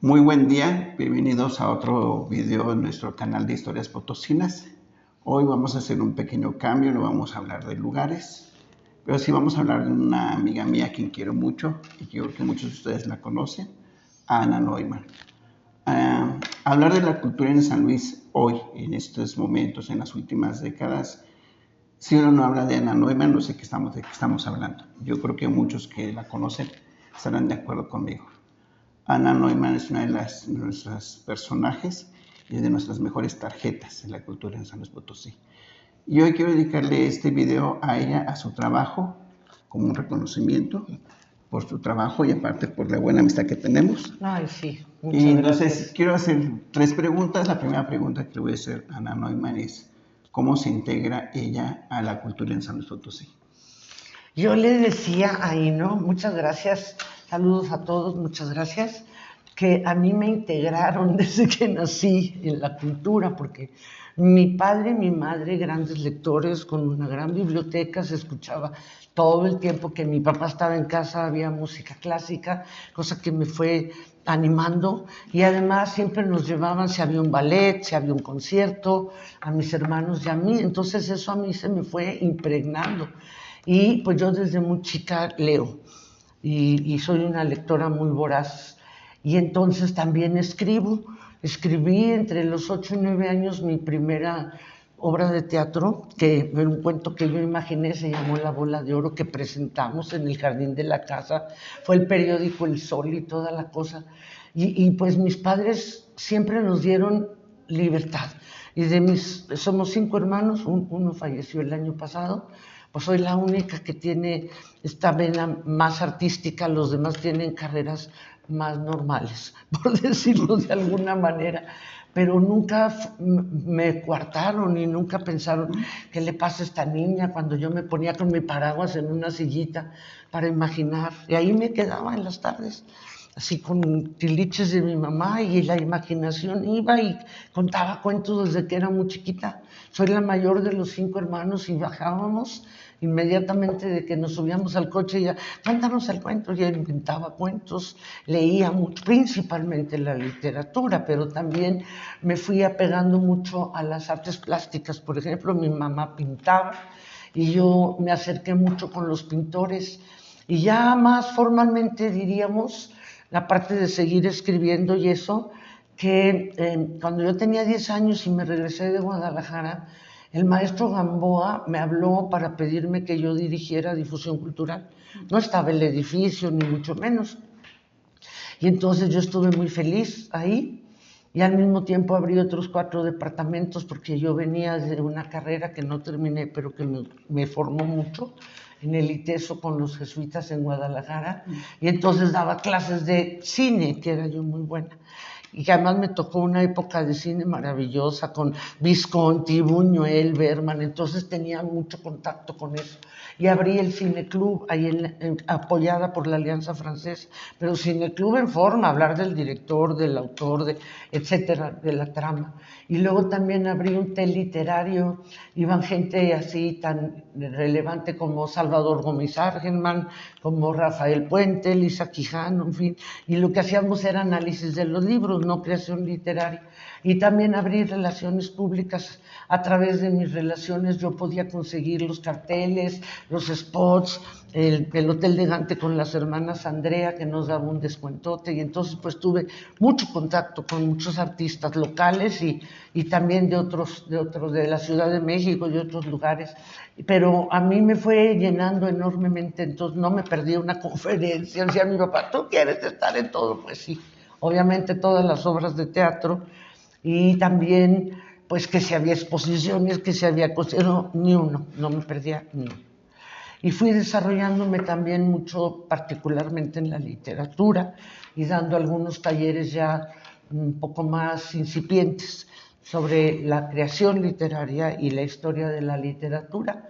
Muy buen día, bienvenidos a otro video en nuestro canal de historias potosinas. Hoy vamos a hacer un pequeño cambio, no vamos a hablar de lugares, pero sí vamos a hablar de una amiga mía a quien quiero mucho y que yo creo que muchos de ustedes la conocen, Ana Neumann. Hablar de la cultura en San Luis hoy, en estos momentos, en las últimas décadas, si uno no habla de Ana Neumann, no sé de qué estamos hablando. Yo creo que muchos que la conocen estarán de acuerdo conmigo. Ana Neumann es una de nuestros personajes y de nuestras mejores tarjetas en la cultura en San Luis Potosí. Y hoy quiero dedicarle este video a ella, a su trabajo, como un reconocimiento por su trabajo y aparte por la buena amistad que tenemos. Ay, sí, Y entonces gracias. quiero hacer 3 preguntas. La primera pregunta que le voy a hacer a Ana Neumann es ¿cómo se integra ella a la cultura en San Luis Potosí? Yo le decía ahí, ¿no? Muchas gracias, saludos a todos, muchas gracias, que a mí me integraron desde que nací en la cultura, porque mi padre y mi madre, grandes lectores, con una gran biblioteca, se escuchaba todo el tiempo que mi papá estaba en casa, había música clásica, cosa que me fue animando, y además siempre nos llevaban si había un ballet, si había un concierto, a mis hermanos y a mí, entonces eso a mí se me fue impregnando. Y pues yo desde muy chica leo y soy una lectora muy voraz. Y entonces también escribí entre los 8 y 9 años mi primera obra de teatro, que un cuento que yo imaginé, se llamó La Bola de Oro, que presentamos en el jardín de la casa, fue el periódico El Sol y toda la cosa. Y pues mis padres siempre nos dieron libertad. Y somos 5 hermanos, uno falleció el año pasado, pues soy la única que tiene esta vena más artística, los demás tienen carreras más normales, por decirlo de alguna manera, pero nunca me coartaron y nunca pensaron qué le pasa a esta niña cuando yo me ponía con mi paraguas en una sillita para imaginar, y ahí me quedaba en las tardes, así con tiliches de mi mamá, y la imaginación iba y contaba cuentos desde que era muy chiquita. Soy la mayor de los 5 hermanos y bajábamos inmediatamente de que nos subíamos al coche, ya, cuéntanos el cuento, ya inventaba cuentos, leía mucho, principalmente la literatura, pero también me fui apegando mucho a las artes plásticas. Por ejemplo, mi mamá pintaba y yo me acerqué mucho con los pintores, y ya más formalmente diríamos, la parte de seguir escribiendo y eso, que cuando yo tenía 10 años y me regresé de Guadalajara, el maestro Gamboa me habló para pedirme que yo dirigiera difusión cultural. No estaba el edificio, ni mucho menos. Y entonces yo estuve muy feliz ahí, y al mismo tiempo abrí otros 4 departamentos, porque yo venía de una carrera que no terminé, pero que me formó mucho, en el ITESO con los jesuitas en Guadalajara, y entonces daba clases de cine, que era yo muy buena. Y que además me tocó una época de cine maravillosa con Visconti, Buñuel, Berman, entonces tenía mucho contacto con eso. Y abrí el Cineclub, ahí apoyada por la Alianza Francesa, pero Cineclub en forma, hablar del director, del autor, etcétera, de la trama. Y luego también abrí un té literario, iban gente así tan relevante como Salvador Gómez Argenman, como Rafael Puente, Lisa Quijano, en fin, y lo que hacíamos era análisis de los libros, no creación literaria. Y también abrí relaciones públicas. A través de mis relaciones yo podía conseguir los carteles, los spots, el Hotel de Gante con las hermanas Andrea, que nos daba un descuentote, y entonces pues tuve mucho contacto con muchos artistas locales y también de otros de la Ciudad de México y de otros lugares, pero a mí me fue llenando enormemente, entonces no me perdí una conferencia. Decía mi papá, ¿tú quieres estar en todo? Pues sí, obviamente todas las obras de teatro, y también pues que si había exposiciones, que si había cosas, no, ni uno, no me perdía ni uno. Y fui desarrollándome también mucho, particularmente en la literatura, y dando algunos talleres ya un poco más incipientes sobre la creación literaria y la historia de la literatura.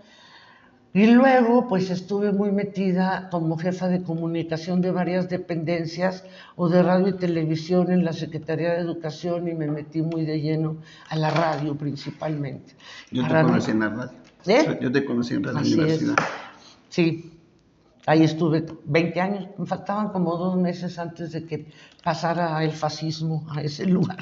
Y luego, pues estuve muy metida como jefa de comunicación de varias dependencias o de radio y televisión en la Secretaría de Educación, y me metí muy de lleno a la radio principalmente. Yo te conocí en la radio. ¿Eh? Yo te conocí en Radio Así Universidad. es. Sí. Ahí estuve 20 años, me faltaban como 2 meses antes de que pasara el fascismo a ese lugar.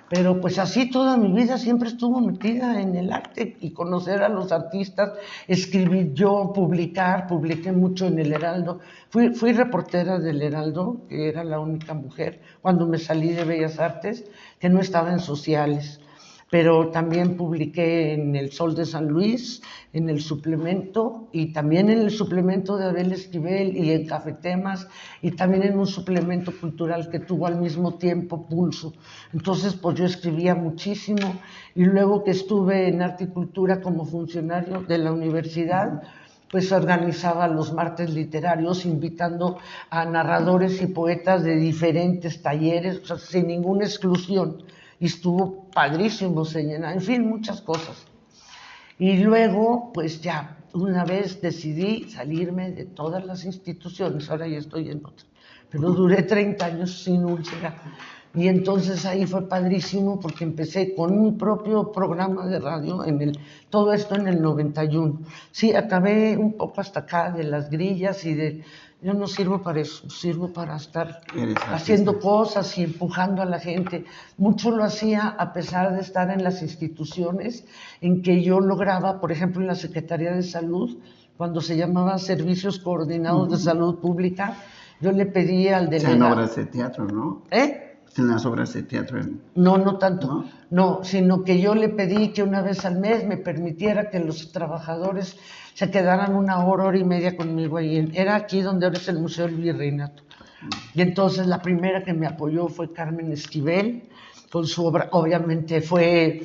Pero pues así toda mi vida siempre estuvo metida en el arte y conocer a los artistas, escribir yo, publiqué mucho en el Heraldo. Fui reportera del Heraldo, que era la única mujer, cuando me salí de Bellas Artes, que no estaba en sociales. Pero también publiqué en El Sol de San Luis, en el suplemento, y también en el suplemento de Abel Esquivel y en Cafetemas, y también en un suplemento cultural que tuvo al mismo tiempo Pulso. Entonces, pues yo escribía muchísimo, y luego que estuve en Arte y Cultura como funcionario de la universidad, pues organizaba los martes literarios, invitando a narradores y poetas de diferentes talleres, o sea, sin ninguna exclusión. Y estuvo padrísimo, se llenaba, en fin, muchas cosas. Y luego, pues ya, una vez decidí salirme de todas las instituciones, ahora ya estoy en otra, pero duré 30 años sin úlcera. Y entonces ahí fue padrísimo porque empecé con mi propio programa de radio, todo esto en el 91. Sí, acabé un poco hasta acá de las grillas y de... Yo no sirvo para eso, sirvo para estar haciendo cosas y empujando a la gente. Mucho lo hacía a pesar de estar en las instituciones en que yo lograba, por ejemplo, en la Secretaría de Salud, cuando se llamaba Servicios Coordinados de Salud Pública, yo le pedía al delegado... En obras de teatro, ¿no? En las obras de teatro. No tanto, no, sino que yo le pedí que una vez al mes me permitiera que los trabajadores se quedaran 1 hora y media conmigo ahí. Era aquí donde ahora es el Museo del Virreinato. Y entonces la primera que me apoyó fue Carmen Esquivel, con su obra, obviamente fue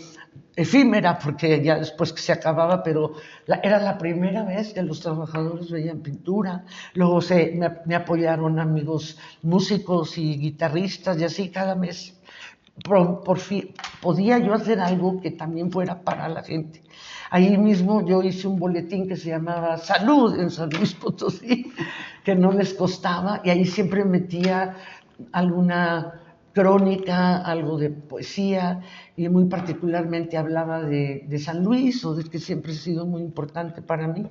efímera, porque ya después que se acababa, pero era la primera vez que los trabajadores veían pintura. Luego me apoyaron amigos músicos y guitarristas, y así cada mes por fin podía yo hacer algo que también fuera para la gente. Ahí mismo yo hice un boletín que se llamaba Salud en San Luis Potosí, que no les costaba, y ahí siempre metía alguna crónica, algo de poesía, y muy particularmente hablaba de San Luis, o de que siempre ha sido muy importante para mí.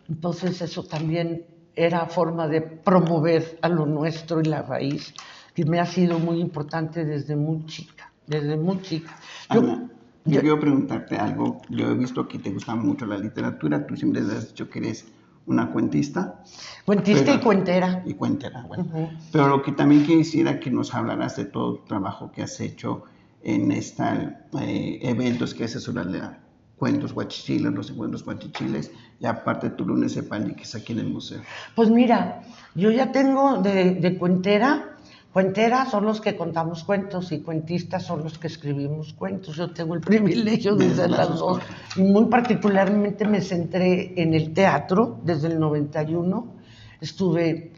Entonces eso también era forma de promover a lo nuestro y la raíz, que me ha sido muy importante desde muy chica, desde muy chica. Ana, yo quiero preguntarte algo. Yo he visto que te gusta mucho la literatura. Tú siempre has dicho que eres una cuentista. Cuentista y cuentera. Y cuentera, bueno. Pero lo que también quisiera que nos hablaras de todo el trabajo que has hecho en estos eventos que haces sobre cuentos guachichiles, los encuentros guachichiles, y aparte tu lunes Epali, que es aquí en el museo. Pues mira, yo ya tengo de cuentera. Cuentera son los que contamos cuentos y cuentistas son los que escribimos cuentos. Yo tengo el privilegio de ser las dos. Y muy particularmente me centré en el teatro desde el 91.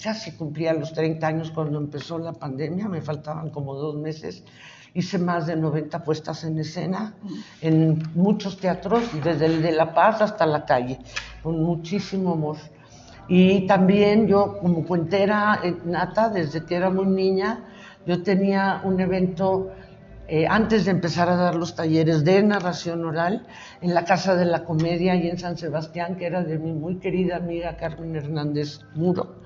Casi cumplía los 30 años cuando empezó la pandemia, me faltaban como 2 meses. Hice más de 90 puestas en escena en muchos teatros, desde el de La Paz hasta la calle, con muchísimo amor. Y también yo, como cuentera nata, desde que era muy niña, yo tenía un evento, antes de empezar a dar los talleres de narración oral, en la Casa de la Comedia y en San Sebastián, que era de mi muy querida amiga Carmen Hernández Muro.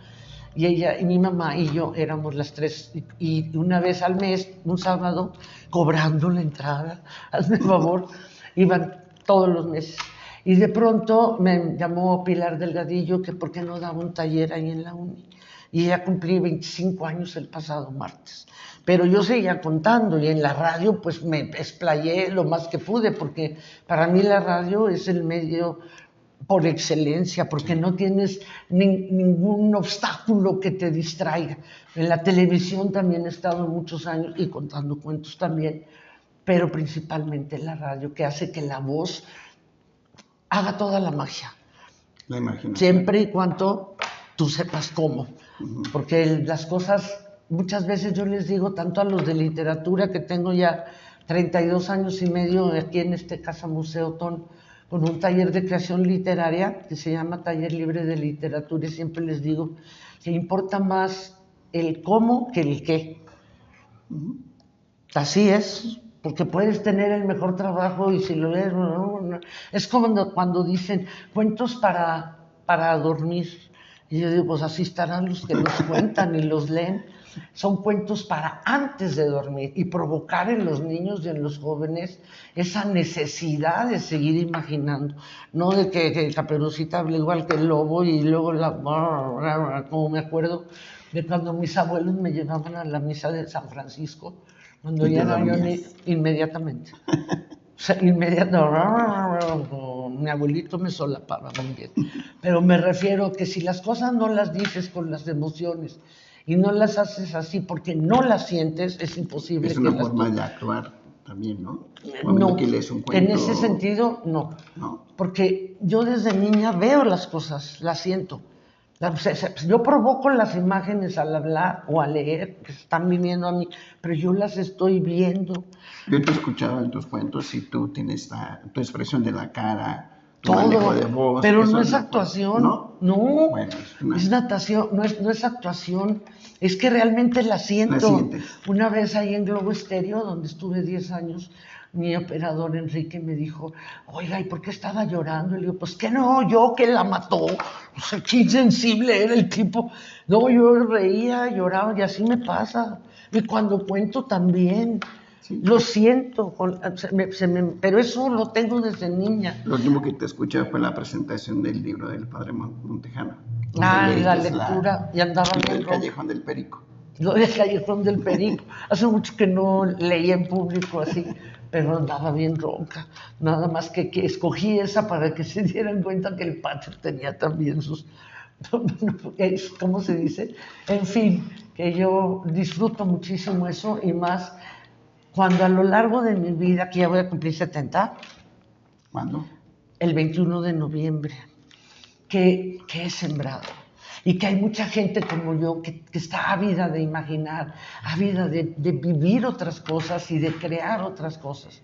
Y ella y mi mamá y yo éramos las tres, y una vez al mes, un sábado, cobrando la entrada, hazme el favor, iban todos los meses. Y de pronto me llamó Pilar Delgadillo que por qué no daba un taller ahí en la uni. Y ya cumplí 25 años el pasado martes. Pero yo seguía contando y en la radio pues me explayé lo más que pude, porque para mí la radio es el medio por excelencia, porque no tienes ningún obstáculo que te distraiga. En la televisión también he estado muchos años y contando cuentos también, pero principalmente en la radio, que hace que la voz haga toda la magia. La imaginación. Siempre y cuando tú sepas cómo. Porque las cosas, muchas veces yo les digo, tanto a los de literatura, que tengo ya 32 años y medio aquí en este Casa Museo Ton, con un taller de creación literaria que se llama Taller Libre de Literatura, y siempre les digo que importa más el cómo que el qué. Así es. Porque puedes tener el mejor trabajo y si lo lees, no. Es como cuando dicen cuentos para dormir. Y yo digo, pues así estarán los que los cuentan y los leen. Son cuentos para antes de dormir y provocar en los niños y en los jóvenes esa necesidad de seguir imaginando. No de que Caperucita hable igual que el lobo y luego como me acuerdo de cuando mis abuelos me llevaban a la misa de San Francisco, cuando Y ya te era yo dormías. inmediatamente. O sea, inmediatamente, mi abuelito me solapaba muy bien. Pero me refiero que si las cosas no las dices con las emociones y no las haces así porque no las sientes, es imposible Es que una las forma de toques. actuar también, ¿no? O a medida No, que lees un en cuento, ese sentido, no. ¿no? Porque yo desde niña veo las cosas, las siento. Yo provoco las imágenes al hablar o al leer, que están viniendo a mí, pero yo las estoy viendo. Yo te he escuchado en tus cuentos y tú tienes tu expresión de la cara, tu manejo de Todo, voz, pero no eso es es la fuerza, actuación, ¿no? no, Bueno, es una... es natación, no es actuación, es que realmente la La siento. sientes. Una vez ahí en Globo Estéreo, donde estuve 10 años, mi operador Enrique me dijo, oiga, ¿y por qué estaba llorando? Y le digo, pues que no, yo que la mató, o sea, qué insensible era el tipo. No, yo reía, lloraba y así me pasa. Y cuando cuento también. Sí. Lo siento, pero eso lo tengo desde niña. Lo último que te escuché fue la presentación del libro del padre Montejano, donde Ah, la leíste lectura, y andaba lo bien del ronca. Callejón del Perico. Lo del Callejón del Perico. Hace mucho que no leía en público así, pero andaba bien ronca. Nada más que escogí esa para que se dieran cuenta que el patio tenía también sus... ¿Cómo se dice? En fin, que yo disfruto muchísimo eso y más cuando a lo largo de mi vida, que ya voy a cumplir 70, ¿Cuándo? el 21 de noviembre, que he sembrado. Y que hay mucha gente como yo que está ávida de imaginar, ávida de vivir otras cosas y de crear otras cosas.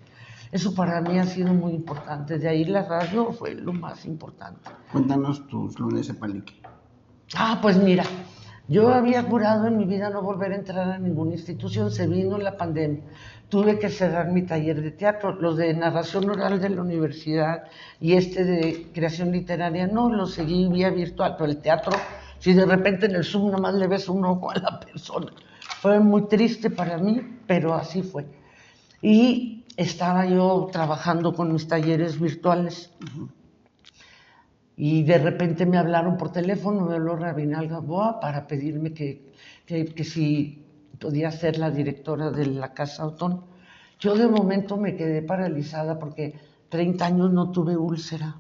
Eso para mí ha sido muy importante. De ahí la radio fue lo más importante. Cuéntanos tus lunes de palique. Ah, pues mira, yo había jurado en mi vida no volver a entrar a ninguna institución, se vino la pandemia. Tuve que cerrar mi taller de teatro, los de narración oral de la universidad y este de creación literaria, no, lo seguí vía virtual, pero el teatro, si de repente en el Zoom nada más le ves un ojo a la persona, fue muy triste para mí, pero así fue. Y estaba yo trabajando con mis talleres virtuales. Y de repente me hablaron por teléfono, me habló Rabinal Gamboa para pedirme que si podía ser la directora de la Casa Otón. Yo de momento me quedé paralizada porque 30 años no tuve úlcera,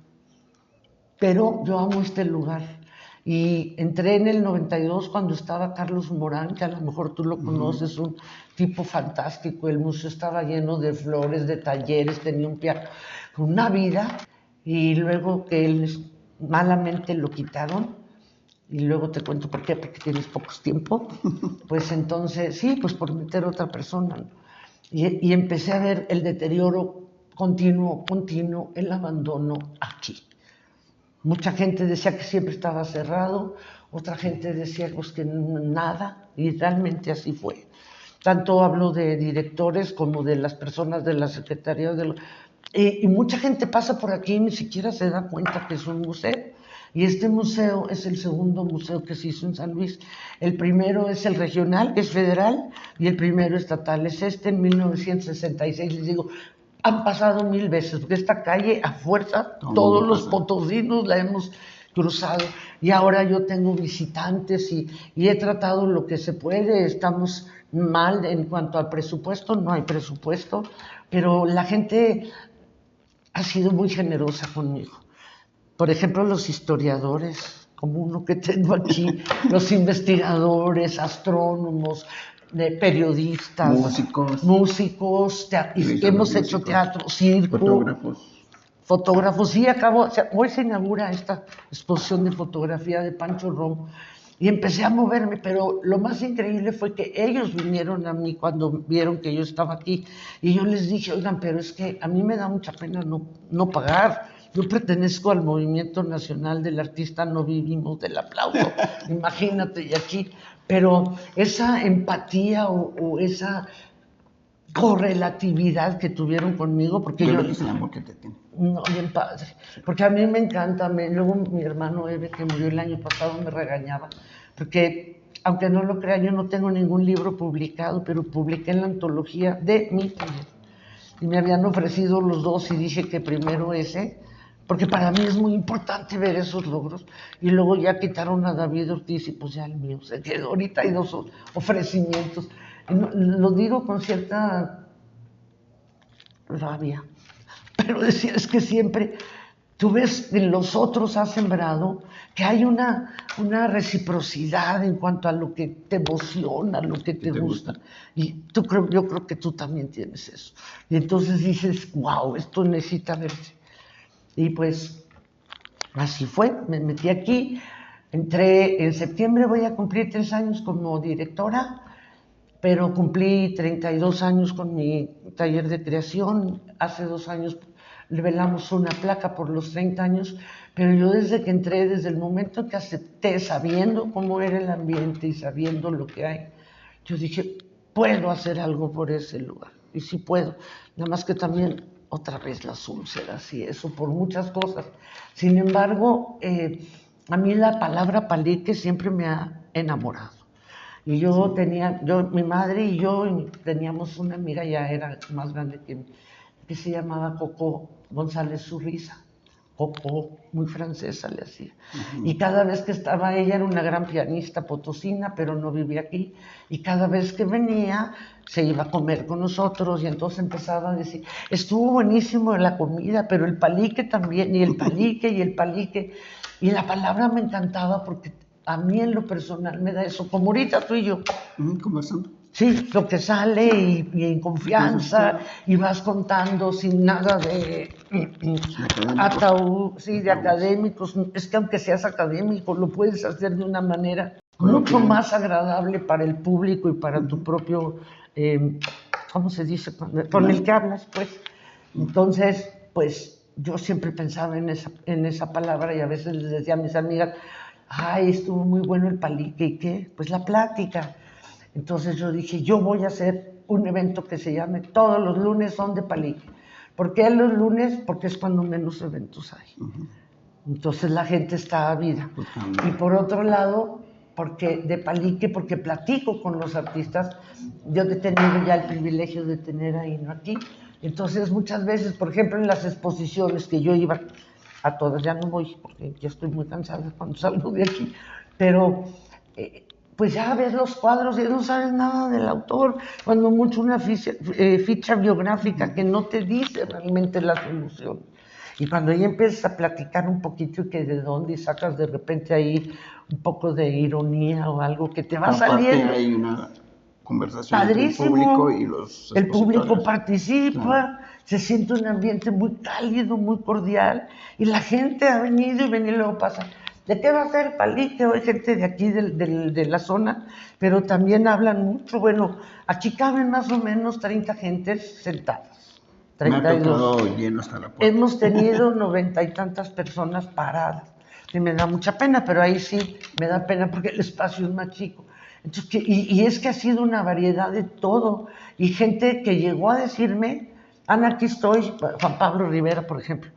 pero yo amo este lugar. Y entré en el 92 cuando estaba Carlos Morán, que a lo mejor tú lo conoces, un tipo fantástico. El museo estaba lleno de flores, de talleres, tenía un piano, una vida. Y luego que él malamente lo quitaron, y luego te cuento por qué, porque tienes pocos tiempo, pues entonces, sí, pues por meter otra persona. Y empecé a ver el deterioro continuo, el abandono aquí. Mucha gente decía que siempre estaba cerrado, otra gente decía pues que nada, y realmente así fue. Tanto hablo de directores como de las personas de la Secretaría y mucha gente pasa por aquí y ni siquiera se da cuenta que es un museo. Y este museo es el segundo museo que se hizo en San Luis. El primero es el regional, que es federal, y el primero estatal es este en 1966. Les digo, han pasado 1000 veces, porque esta calle a fuerza, todos los potosinos la hemos cruzado. Y ahora yo tengo visitantes y he tratado lo que se puede. Estamos mal en cuanto al presupuesto, no hay presupuesto, pero la gente ha sido muy generosa conmigo. Por ejemplo, los historiadores, como uno que tengo aquí, los investigadores, astrónomos, periodistas, músicos, hemos hecho teatro, circo, fotógrafos. Sí, hoy se inaugura esta exposición de fotografía de Pancho Rom y empecé a moverme, pero lo más increíble fue que ellos vinieron a mí cuando vieron que yo estaba aquí y yo les dije, oigan, pero es que a mí me da mucha pena no pagar. Yo pertenezco al Movimiento Nacional del Artista, no vivimos del aplauso, imagínate, y aquí, pero esa empatía o esa correlatividad que tuvieron conmigo, porque Yo yo... creo que es el amor que te tiene. No, bien padre, porque a mí me encanta, luego mi hermano Eve, que murió el año pasado, me regañaba, porque aunque no lo crean, yo no tengo ningún libro publicado, pero publiqué en la antología de mi taller, y me habían ofrecido los dos y dije que primero ese, porque para mí es muy importante ver esos logros, y luego ya quitaron a David Ortiz y pues ya el mío se quedó. Ahorita hay dos ofrecimientos, y lo digo con cierta rabia, pero decía, es que siempre tú ves que los otros has sembrado, que hay una reciprocidad en cuanto a lo que te emociona, lo que te gusta. Y yo creo que tú también tienes eso. Y entonces dices, wow, esto necesita verse. Y pues así fue, me metí aquí, entré en septiembre, voy a cumplir 3 años como directora, pero cumplí 32 años con mi taller de creación. Hace 2 años revelamos una placa por los 30 años, pero yo desde que entré, desde el momento que acepté, sabiendo cómo era el ambiente y sabiendo lo que hay, yo dije, puedo hacer algo por ese lugar. Y sí puedo, nada más que también otra vez las úlceras y eso, por muchas cosas. Sin embargo, a mí la palabra palique siempre me ha enamorado. Y yo tenía, mi madre y yo teníamos una amiga, ya era más grande que se llamaba Coco González Zurriza. Coco, muy francesa le hacía. Y cada vez que estaba, ella era una gran pianista potosina, pero no vivía aquí. Y cada vez que venía, se iba a comer con nosotros y entonces empezaba a decir, estuvo buenísimo la comida, pero el palique también, y el palique, y el palique. Y la palabra me encantaba porque a mí en lo personal me da eso, como ahorita tú y yo. Conversando. Sí, lo que sale y en confianza, y vas contando sin nada de ataúd, sí, de académicos. Es que aunque seas académico, lo puedes hacer de una manera mucho más agradable para el público y para tu propio, ¿cómo se dice? Con el que hablas, pues. Entonces, pues yo siempre pensaba en esa palabra y a veces les decía a mis amigas, ay, estuvo muy bueno el palique, ¿y qué? Pues la plática. Entonces yo dije, yo voy a hacer un evento que se llame Todos los lunes son de palique. ¿Por qué los lunes? Porque es cuando menos eventos hay. Entonces la gente está ávida. Y por otro lado, porque de palique, porque platico con los artistas. Yo he tenido ya el privilegio de tener a Hino aquí. Entonces muchas veces, por ejemplo, en las exposiciones que yo iba, a todas ya no voy, porque ya estoy muy cansada cuando salgo de aquí, pero pues ya ves los cuadros y no sabes nada del autor, cuando mucho una ficha biográfica que no te dice realmente la solución. Y cuando ya empiezas a platicar un poquito y que de dónde y sacas de repente ahí un poco de ironía o algo que te va saliendo. Hay una conversación padrísimo. Entre el público y los El público participa, se siente un ambiente muy cálido, muy cordial, y la gente ha venido y luego pasa. ¿De qué va a ser el palique? Hay gente de aquí, de la zona, pero también hablan mucho. Bueno, aquí caben más o menos 30 gentes sentadas. 32. Me ha tocado lleno hasta la puerta. Hemos tenido 90 y tantas personas paradas. Y me da mucha pena, pero ahí sí me da pena porque el espacio es más chico. Entonces, y es que ha sido una variedad de todo. Y gente que llegó a decirme, Ana, aquí estoy, Juan Pablo Rivera, por ejemplo.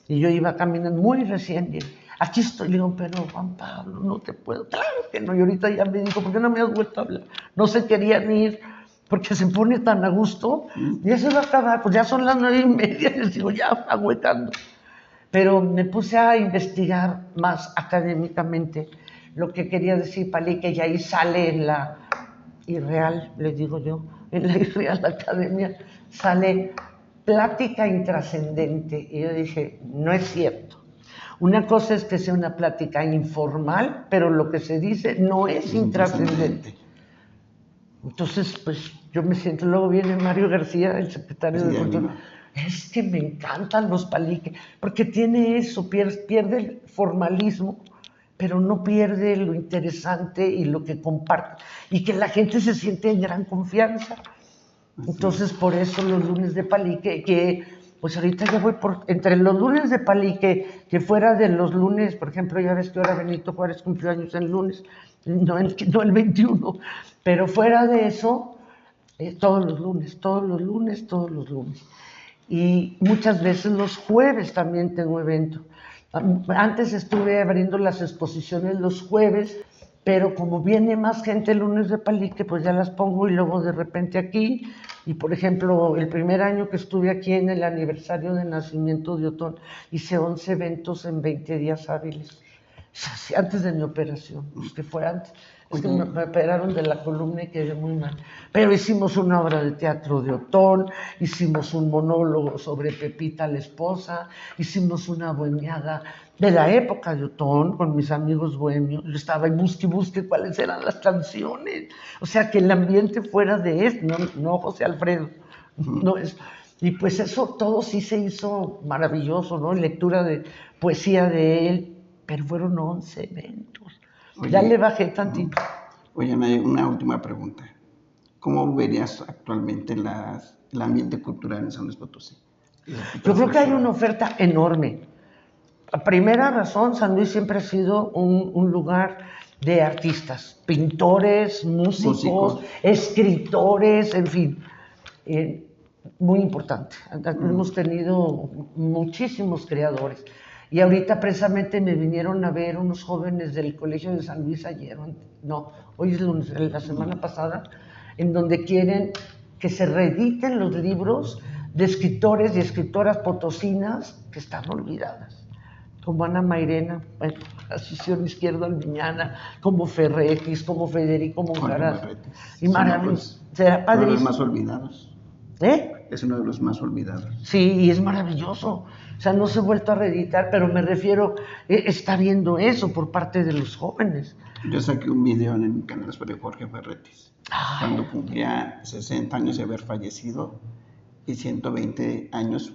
Y yo iba caminando muy recién, y aquí estoy, le digo, pero Juan Pablo, no te puedo. Claro que no, y ahorita ya me dijo, ¿por qué no me has vuelto a hablar? No se querían ir, porque se pone tan a gusto, ya se va a acabar, pues ya son las 9:30, les digo, ya ahuecando. Pero me puse a investigar más académicamente lo que quería decir palique, y ahí sale en la irreal, les digo yo, en la irreal academia, sale plática intrascendente. Y yo dije, no es cierto. Una cosa es que sea una plática informal, pero lo que se dice no es intrascendente. Entonces, pues yo me siento, luego viene Mario García, el secretario de Cultura, es que me encantan los paliques, porque tiene eso, pierde el formalismo, pero no pierde lo interesante y lo que comparte, y que la gente se siente en gran confianza. Entonces, por eso los lunes de palique, que pues ahorita ya voy entre los lunes de palique, que fuera de los lunes, por ejemplo, ya ves que ahora Benito Juárez cumplió años el lunes, no el 21, pero fuera de eso, todos los lunes, todos los lunes, todos los lunes. Y muchas veces los jueves también tengo evento. Antes estuve abriendo las exposiciones los jueves, pero como viene más gente el lunes de Palique, pues ya las pongo y luego de repente aquí. Y por ejemplo, el primer año que estuve aquí en el aniversario de nacimiento de Otón, hice 11 eventos en 20 días hábiles. Antes de mi operación, pues que fue antes. Es que me operaron de la columna y quedé muy mal. Pero hicimos una obra de teatro de Otón, hicimos un monólogo sobre Pepita la esposa, hicimos una bohemiada de la época de Otón con mis amigos bohemios. Yo estaba y busque cuáles eran las canciones. O sea, que el ambiente fuera de esto, no José Alfredo. No es, y pues eso todo sí se hizo maravilloso, ¿no? Lectura de poesía de él, pero fueron 11 eventos. Oye, Ya le bajé tantito. Oye, Ana, una última pregunta. ¿Cómo verías actualmente el ambiente cultural en San Luis Potosí? Yo creo que hay una oferta enorme. La primera razón, San Luis siempre ha sido un lugar de artistas, pintores, músicos, escritores, en fin, muy importante. Hemos tenido muchísimos creadores. Y ahorita precisamente me vinieron a ver unos jóvenes del Colegio de San Luis ayer, no, hoy es lunes, la semana pasada, en donde quieren que se reediten los libros de escritores y escritoras potosinas que están olvidadas, como Ana Mairena, bueno, Asunción Izquierdo Almiñana, como Ferretis, como Federico Monjaraz. Y maravilloso, será padrísimo. Uno de los más olvidados. Es uno de los más olvidados. Sí, y es maravilloso. O sea, no se ha vuelto a reeditar, pero me refiero, está viendo eso por parte de los jóvenes. Yo saqué un video en el canal de Jorge Ferretis, cuando cumplía 60 años de haber fallecido y 120 años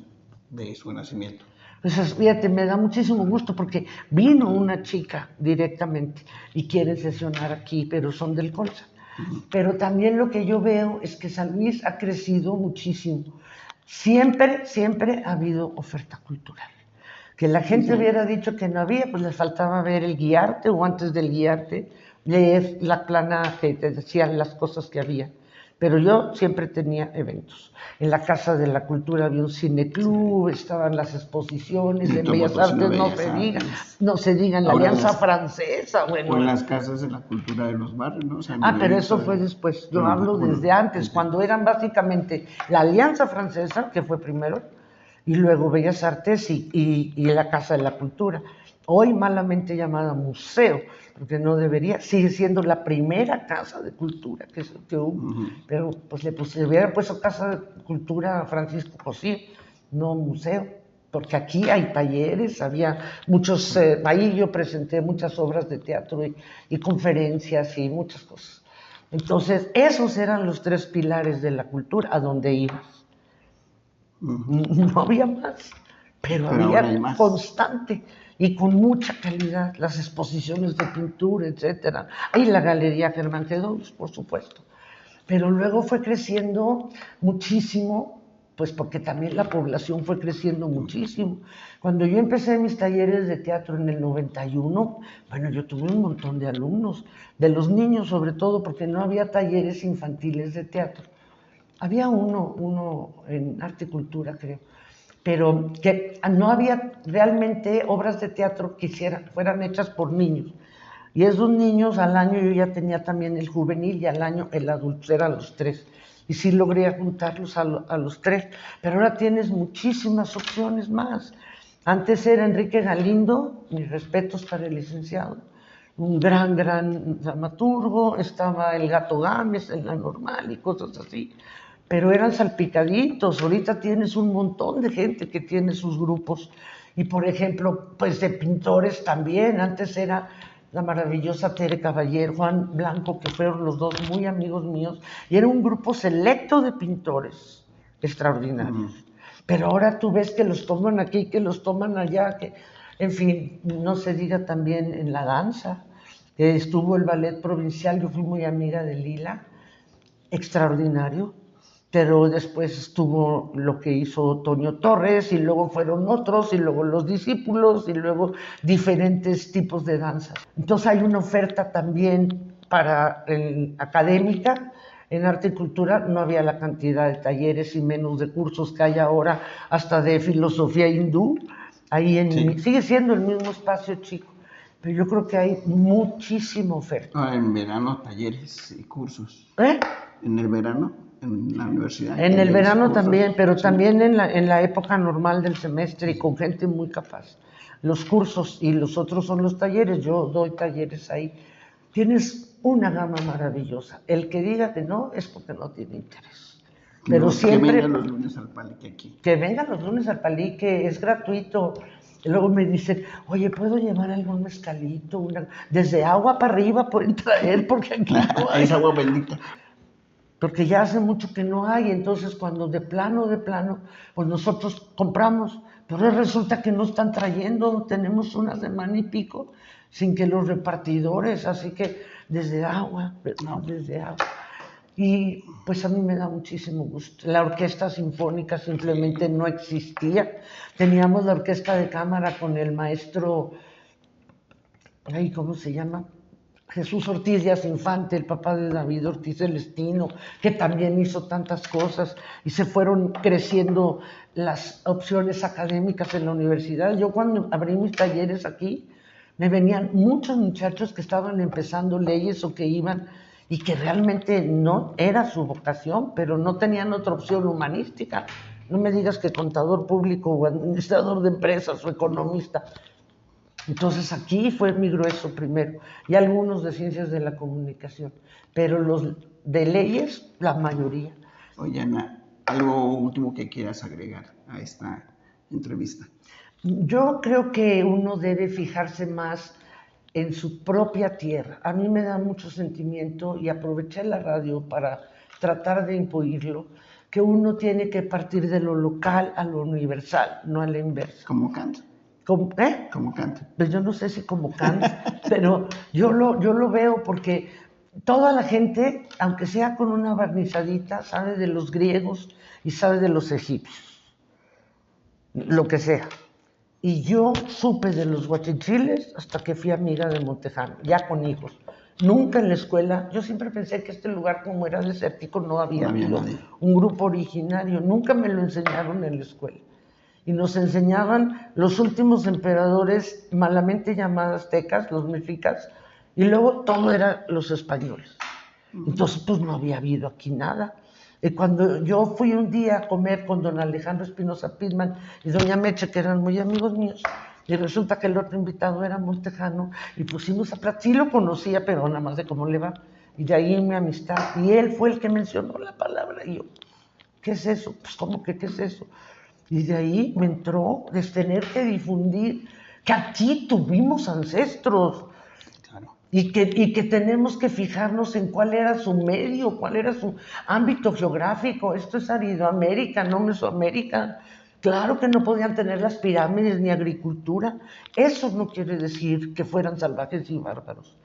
de su nacimiento. Pues fíjate, me da muchísimo gusto porque vino una chica directamente y quieren sesionar aquí, pero son del Colsa. Pero también lo que yo veo es que San Luis ha crecido muchísimo. Siempre ha habido oferta cultural. Que la gente hubiera dicho que no había, pues les faltaba ver el Guiarte o antes del Guiarte, leer la plana que te decían las cosas que había. Pero yo siempre tenía eventos. En la Casa de la Cultura había un cineclub, estaban las exposiciones, en Bellas Artes no se digan, la Alianza Francesa, bueno. O en las casas de la cultura de los barrios, ¿no? O sea, pero eso fue después, yo hablo desde antes, cuando eran básicamente la Alianza Francesa, que fue primero, y luego Bellas Artes y la Casa de la Cultura. Hoy malamente llamada museo, porque no debería, sigue siendo la primera casa de cultura que hubo, pero pues le hubieran puesto casa de cultura a Francisco Cosí, no museo, porque aquí hay talleres, había muchos, ahí yo presenté muchas obras de teatro y conferencias y muchas cosas. Entonces, esos eran los 3 pilares de la cultura, a donde ibas. No había más, pero había más. Constante y con mucha calidad, las exposiciones de pintura, etcétera. Y la Galería Germán Gedouls, por supuesto. Pero luego fue creciendo muchísimo, pues porque también la población fue creciendo muchísimo. Cuando yo empecé mis talleres de teatro en el 91, bueno, yo tuve un montón de alumnos, de los niños sobre todo, porque no había talleres infantiles de teatro. Había uno en arte y cultura, creo, pero que no había realmente obras de teatro que fueran hechas por niños. Y esos niños al año yo ya tenía también el juvenil y al año el adulto, eran los 3. Y sí logré juntarlos a los 3, pero ahora tienes muchísimas opciones más. Antes era Enrique Galindo, mis respetos para el licenciado, un gran dramaturgo, estaba el Gato Gámez en la Normal y cosas así. Pero eran salpicaditos, ahorita tienes un montón de gente que tiene sus grupos. Y por ejemplo, pues de pintores también, antes era la maravillosa Tere Caballero, Juan Blanco, que fueron los 2 muy amigos míos, y era un grupo selecto de pintores extraordinarios. Pero ahora tú ves que los toman aquí, que los toman allá, que, en fin, no se diga también en la danza. Estuvo el ballet provincial, yo fui muy amiga de Lila, extraordinario. Pero después estuvo lo que hizo Toño Torres y luego fueron otros y luego los discípulos y luego diferentes tipos de danzas. Entonces hay una oferta también para académica En arte y cultura no había la cantidad de talleres y menos de cursos que hay ahora, hasta de filosofía hindú. Ahí Sí. sigue siendo el mismo espacio chico, pero yo creo que hay muchísima oferta. Ahora en verano, talleres y cursos. ¿Eh? En el verano, en la universidad, En el talleres, verano cursos. también, pero Sí. también en la época normal del semestre y con gente muy capaz. Los cursos y los otros son los talleres, yo doy talleres ahí. Tienes una gama maravillosa. El que diga que no es porque no tiene interés. Pero No, siempre... que vengan los lunes al Palique aquí. Que vengan los lunes al Palique, es gratuito. Y luego me dicen, oye, ¿puedo llevar algún mezcalito? Desde agua para arriba pueden traer, porque aquí no hay. Es agua bendita. Porque ya hace mucho que no hay, entonces cuando de plano, pues nosotros compramos, pero resulta que no están trayendo, tenemos una semana y pico sin que los repartidores, así que desde agua. Y pues a mí me da muchísimo gusto. La orquesta sinfónica simplemente no existía. Teníamos la orquesta de cámara con el maestro, ¿cómo se llama? Jesús Ortiz Díaz Infante, el papá de David Ortiz Celestino, que también hizo tantas cosas y se fueron creciendo las opciones académicas en la universidad. Yo cuando abrí mis talleres aquí, me venían muchos muchachos que estaban empezando leyes o que iban y que realmente no era su vocación, pero no tenían otra opción humanística. No me digas que contador público o administrador de empresas o economista. Entonces aquí fue mi grueso primero, y algunos de ciencias de la comunicación, pero los de leyes, la mayoría. Oye, Ana, algo último que quieras agregar a esta entrevista. Yo creo que uno debe fijarse más en su propia tierra. A mí me da mucho sentimiento, y aproveché la radio para tratar de imbuirlo, que uno tiene que partir de lo local a lo universal, no a la inversa. Como Kant. Como Kant. Pues yo no sé si como Kant, pero yo lo veo porque toda la gente, aunque sea con una barnizadita, sabe de los griegos y sabe de los egipcios, lo que sea. Y yo supe de los guachichiles hasta que fui amiga de Montejano, ya con hijos. Nunca en la escuela, yo siempre pensé que este lugar, como era desértico, no había un grupo originario, nunca me lo enseñaron en la escuela. Y nos enseñaban los últimos emperadores malamente llamados aztecas, los mexicas, y luego todo eran los españoles. Entonces, pues no había habido aquí nada. Y cuando yo fui un día a comer con don Alejandro Espinosa Pitman y doña Meche, que eran muy amigos míos, y resulta que el otro invitado era Montejano, y pusimos a platicar, sí lo conocía, pero nada más de cómo le va, y de ahí mi amistad, y él fue el que mencionó la palabra, y yo, ¿qué es eso? Pues, ¿cómo que qué es eso? Y de ahí me entró de tener que difundir que aquí tuvimos ancestros. Claro. Y que tenemos que fijarnos en cuál era su medio, cuál era su ámbito geográfico. Esto es Aridoamérica, no Mesoamérica. Claro que no podían tener las pirámides ni agricultura. Eso no quiere decir que fueran salvajes y bárbaros.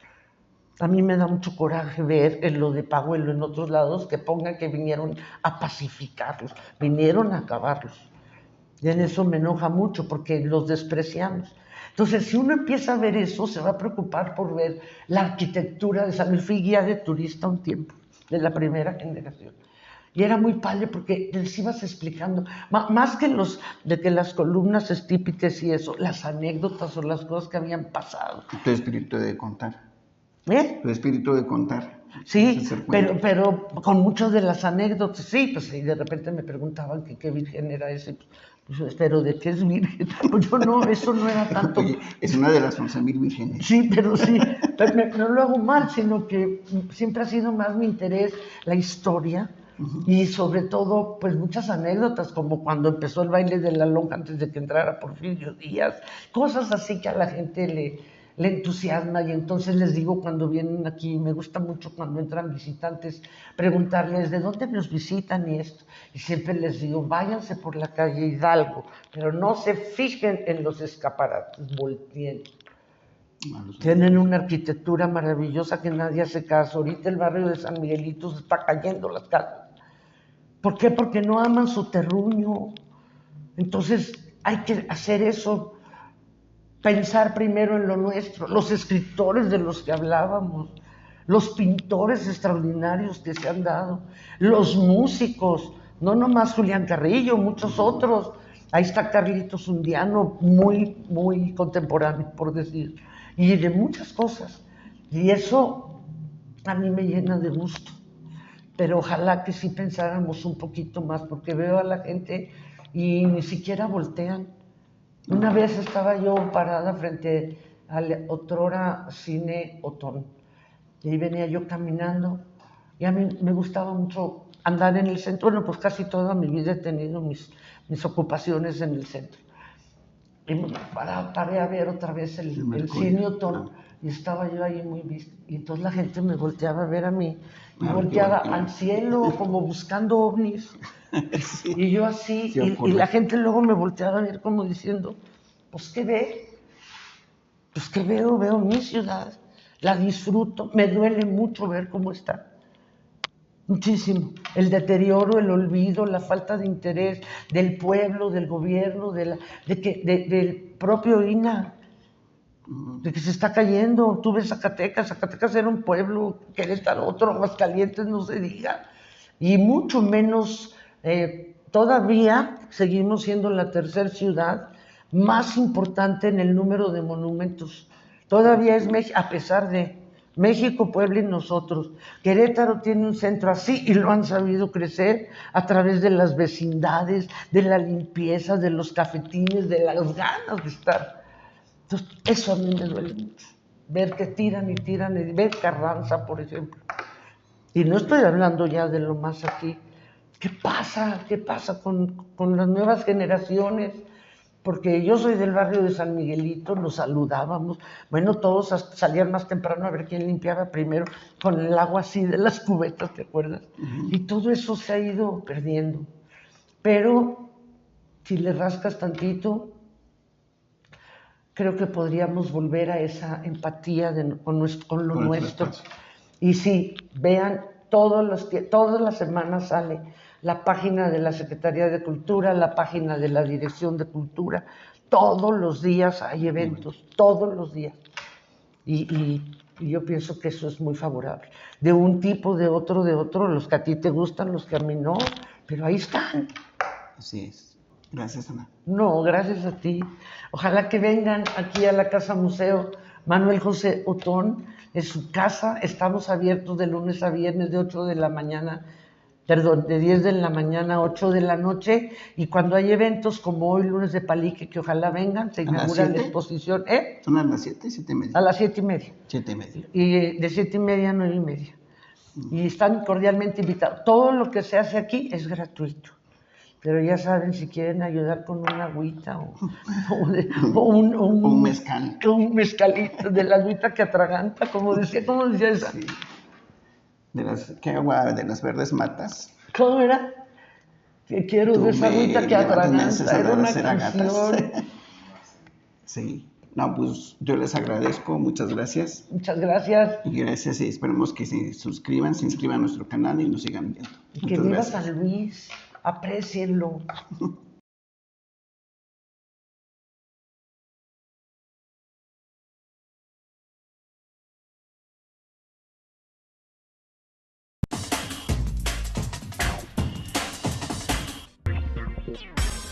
A mí me da mucho coraje ver en lo de Pahuelo, en otros lados, que pongan que vinieron a pacificarlos, vinieron a acabarlos. Y en eso me enoja mucho porque los despreciamos. Entonces, si uno empieza a ver eso, se va a preocupar por ver la arquitectura de San Luis. Fui guía de turista un tiempo, de la primera generación. Y era muy padre porque les ibas explicando, más que de que las columnas estípites y eso, las anécdotas o las cosas que habían pasado. Tu espíritu de contar. Tu espíritu de contar. Sí, pero con muchas de las anécdotas, sí, pues y de repente me preguntaban que qué virgen era ese. Pues, pero ¿de qué es virgen? Pues yo no, eso no era tanto. Oye, es una de las 11,000 vírgenes. Sí, pero no lo hago mal, sino que siempre ha sido más mi interés la historia. Y sobre todo, pues muchas anécdotas, como cuando empezó el baile de la lonja antes de que entrara Porfirio Díaz, cosas así que a la gente le entusiasma, y entonces les digo cuando vienen aquí, me gusta mucho cuando entran visitantes, preguntarles de dónde nos visitan y esto, y siempre les digo, váyanse por la calle Hidalgo, pero no se fijen en los escaparates, volteen. Tienen una arquitectura maravillosa que nadie hace caso. Ahorita el barrio de San Miguelito se está cayendo las casas. ¿Por qué? Porque no aman su terruño. Entonces hay que hacer eso, pensar primero en lo nuestro. Los escritores de los que hablábamos, los pintores extraordinarios que se han dado, los músicos, no nomás Julián Carrillo, muchos otros. Ahí está Carlitos Undiano, muy, muy contemporáneo, por decir, y de muchas cosas. Y eso a mí me llena de gusto. Pero ojalá que sí pensáramos un poquito más, porque veo a la gente y ni siquiera voltean. Una vez estaba yo parada frente al otrora Cine Otón, y ahí venía yo caminando, y a mí me gustaba mucho andar en el centro. Bueno, pues casi toda mi vida he tenido mis ocupaciones en el centro. Y paré a ver otra vez el Cine Otón, y estaba yo ahí muy vista. Y entonces la gente me volteaba a ver a mí, y volteaba al cielo como buscando ovnis. Sí, y yo así, sí, y la gente luego me volteaba a ver como diciendo, pues ¿qué ve? Pues ¿qué veo? Veo mi ciudad, la disfruto, me duele mucho ver cómo está. Muchísimo. El deterioro, el olvido, la falta de interés del pueblo, del gobierno, del propio INAH, de que se está cayendo. Tú ves Zacatecas, Zacatecas era un pueblo, Querétaro otro, Aguascalientes no se diga, y mucho menos, todavía seguimos siendo la tercera ciudad más importante en el número de monumentos. Todavía es México, a pesar de México, Puebla y nosotros. Querétaro tiene un centro así y lo han sabido crecer a través de las vecindades, de la limpieza, de los cafetines, de las ganas de estar. Entonces, eso a mí me duele mucho. Ver que tiran y tiran, y ver Carranza, por ejemplo. Y no estoy hablando ya de lo más aquí. ¿Qué pasa? ¿Qué pasa con las nuevas generaciones? Porque yo soy del barrio de San Miguelito, nos saludábamos, bueno, todos salían más temprano a ver quién limpiaba primero, con el agua así de las cubetas, ¿te acuerdas? Y todo eso se ha ido perdiendo. Pero si le rascas tantito, creo que podríamos volver a esa empatía con lo nuestro. Y sí, vean, todas las semanas sale la página de la Secretaría de Cultura, la página de la Dirección de Cultura. Todos los días hay eventos, todos los días. Y yo pienso que eso es muy favorable. De un tipo, de otro, los que a ti te gustan, los que a mí no, pero ahí están. Así es. Gracias, Ana. No, gracias a ti. Ojalá que vengan aquí a la Casa Museo Manuel José Otón. Es su casa. Estamos abiertos de lunes a viernes de 8 de la mañana, de 10 de la mañana a 8 de la noche. Y cuando hay eventos como hoy, lunes de Palique, que ojalá vengan, se inaugura la exposición. ¿Son a las 7, 7:30? A las 7:30. 7:30. Y de 7:30 a 9:30. Y están cordialmente invitados. Todo lo que se hace aquí es gratuito. Pero ya saben, si quieren ayudar con una agüita o un mezcal. Un mezcalito, de la agüita que atraganta, ¿cómo decía esa? Sí. ¿Qué agua? De las verdes matas. ¿Cómo era? Que quiero de esa agüita que atraganta. Era una canción. Sí. No, pues yo les agradezco, muchas gracias. Muchas gracias. Y gracias, y esperemos que se inscriban a nuestro canal y nos sigan viendo. Y que viva San Luis, aprécienlo.